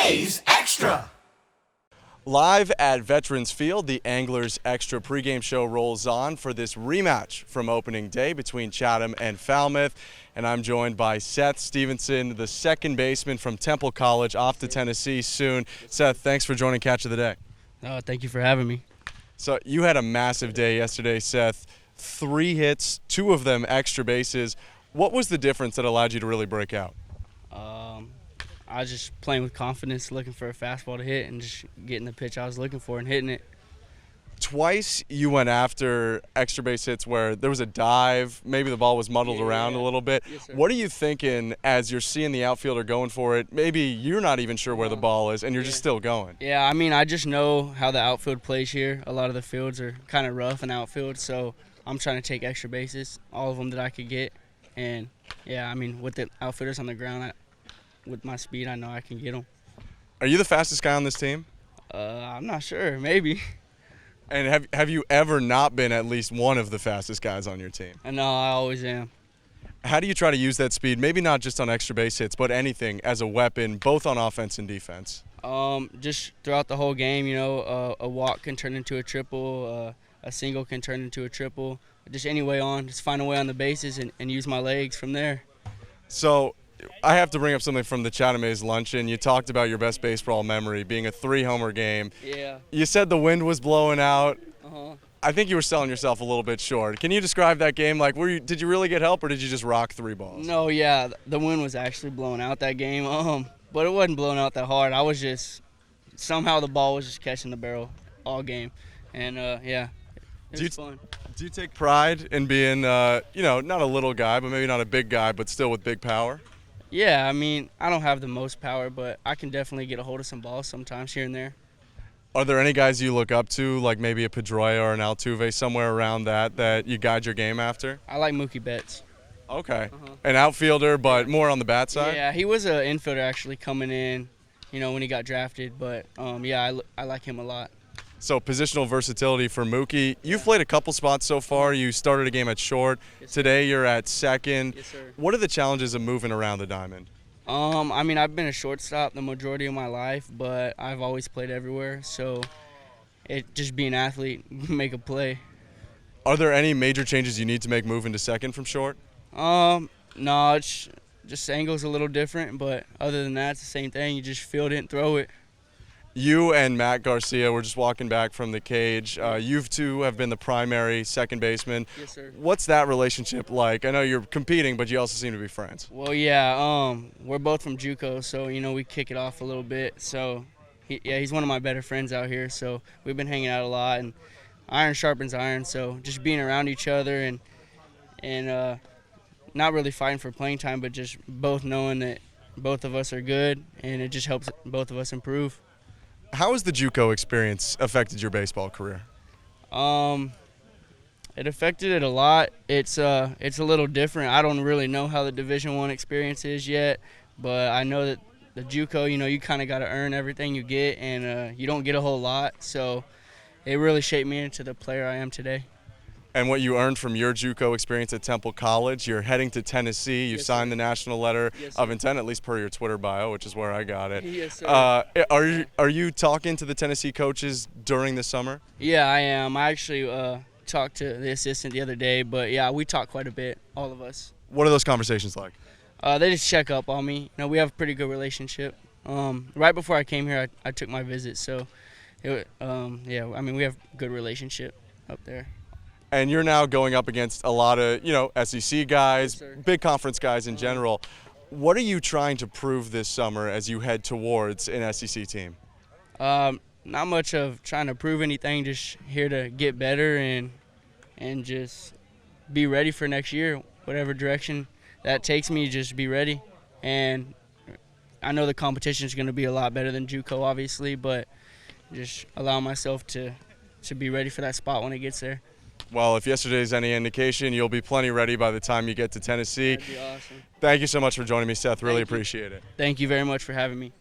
A's Extra. Live at Veterans Field, the Anglers Extra pregame show rolls on for this rematch from opening day between Chatham and Falmouth. And I'm joined by Seth Stephenson, the second baseman from Temple College, off to Tennessee soon. Seth, thanks for joining Catch of the Day. Oh, thank you for having me. So you had a massive day yesterday, Seth. 3 hits, 2 of them extra bases. What was the difference that allowed you to really break out? I was just playing with confidence, looking for a fastball to hit and just getting the pitch I was looking for and hitting it. Twice you went after extra base hits where there was a dive, maybe the ball was muddled around a little bit. Yes, sir. What are you thinking as you're seeing the outfielder going for it? Maybe you're not even sure where the ball is and you're just still going. Yeah, I mean, I just know how the outfield plays here. A lot of the fields are kind of rough in outfield, so I'm trying to take extra bases, all of them that I could get. And, yeah, I mean, with the outfielders on the ground, with my speed, I know I can get them. Are you the fastest guy on this team? I'm not sure, maybe. And have you ever not been at least one of the fastest guys on your team? No, I always am. How do you try to use that speed, maybe not just on extra base hits, but anything as a weapon, both on offense and defense? Just throughout the whole game, you know, a walk can turn into a triple, a single can turn into a triple. Just any way on, just find a way on the bases and use my legs from there. So I have to bring up something from the Chatham A's luncheon. You talked about your best baseball memory being a 3-homer game. Yeah. You said the wind was blowing out. Uh-huh. I think you were selling yourself a little bit short. Can you describe that game? Like, did you really get help, or did you just rock 3 balls? No, yeah, the wind was actually blowing out that game, but it wasn't blowing out that hard. I was just somehow the ball was just catching the barrel all game, and yeah, it was fun. Do you take pride in being, you know, not a little guy, but maybe not a big guy, but still with big power? Yeah, I mean, I don't have the most power, but I can definitely get a hold of some balls sometimes here and there. Are there any guys you look up to, like maybe a Pedroia or an Altuve, somewhere around that you guide your game after? I like Mookie Betts. Okay. An outfielder, but more on the bat side? Yeah, he was an infielder actually coming in, you know, when he got drafted, but yeah, I like him a lot. So positional versatility for Mookie. You've played a couple spots so far. You started a game at short. Yes, Today you're at second. Yes, sir. What are the challenges of moving around the diamond? I mean, I've been a shortstop the majority of my life, but I've always played everywhere, so just be an athlete, make a play. Are there any major changes you need to make moving to second from short? No, it's just angle's a little different, but other than that, it's the same thing. You just field it and throw it. You and Matt Garcia were just walking back from the cage. You two have been the primary second baseman. Yes, sir. What's that relationship like? I know you're competing, but you also seem to be friends. Well, yeah, we're both from JUCO, so, you know, we kick it off a little bit. So, he's one of my better friends out here, so we've been hanging out a lot. And iron sharpens iron, so just being around each other and not really fighting for playing time, but just both knowing that both of us are good, and it just helps both of us improve. How has the JUCO experience affected your baseball career? It affected it a lot. It's a little different. I don't really know how the Division I experience is yet, but I know that the JUCO, you know, you kind of got to earn everything you get, and you don't get a whole lot. So it really shaped me into the player I am today. And what you earned from your JUCO experience at Temple College, you're heading to Tennessee. You Yes, signed sir. the national letter Yes, of sir. intent, at least per your Twitter bio, which is where I got it. Yes, sir. Are you talking to the Tennessee coaches during the summer? Yeah, I am. I actually talked to the assistant the other day, but yeah, we talk quite a bit, all of us. What are those conversations like? They just check up on me. You know, we have a pretty good relationship. Right before I came here, I took my visit, so yeah, I mean, we have a good relationship up there. And you're now going up against a lot of, you know, SEC guys, Yes, sir. big conference guys in general. What are you trying to prove this summer as you head towards an SEC team? Not much of trying to prove anything, just here to get better and just be ready for next year. Whatever direction that takes me, just be ready. And I know the competition is going to be a lot better than JUCO, obviously, but just allow myself to be ready for that spot when it gets there. Well, if yesterday's any indication, you'll be plenty ready by the time you get to Tennessee. That'd be awesome. Thank you so much for joining me, Seth. Really Thank you. appreciate it. Thank you very much for having me.